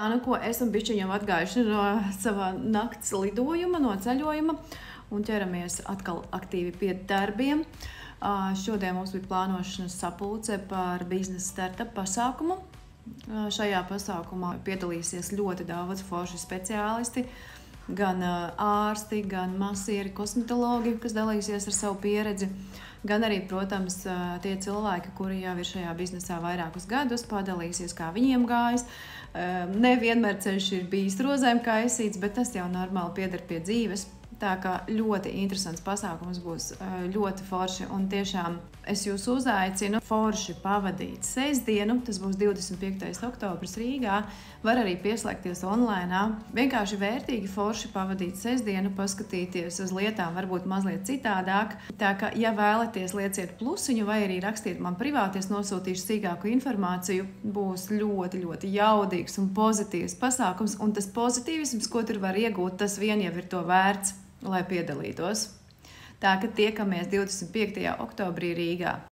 Nu, ko esam bišķiņ jau atgājuši no savā nakts lidojuma, no ceļojuma un ķeramies atkal aktīvi pie darbiem. Šodien mums bija plānošanas sapulce par biznesa startup pasākumu. Šajā pasākumā piedalīsies ļoti daudz forši speciālisti, gan ārsti, gan masieri, kosmetologi, kas dalīsies ar savu pieredzi, gan arī, protams, tie cilvēki, kuri jau ir šajā biznesā vairākus gadus, padalīsies, kā viņiem gājas. Nevienmēr ceļš ir bijis rozēm kaisīts, bet tas jau normāli pieder pie dzīves. Tā kā ļoti interesants pasākums būs, ļoti forši, un tiešām es jūs uzaicinu forši pavadīt sestdienu, tas būs 25. oktobris Rīgā, var arī pieslēgties online. Vienkārši vērtīgi forši pavadīt sestdienu, paskatīties uz lietām varbūt mazliet citādāk. Tā kā, ja vēlaties, lieciet plusiņu vai arī rakstiet man privāti, es nosūtīšu sīkāku informāciju, būs ļoti, ļoti jaudīgs un pozitīvs pasākums, un tas pozitīvisms, ko tur var iegūt, tas vien jau ir to vērts, lai piedalītos. Tā ka tiekamies 25. oktobrī Rīgā.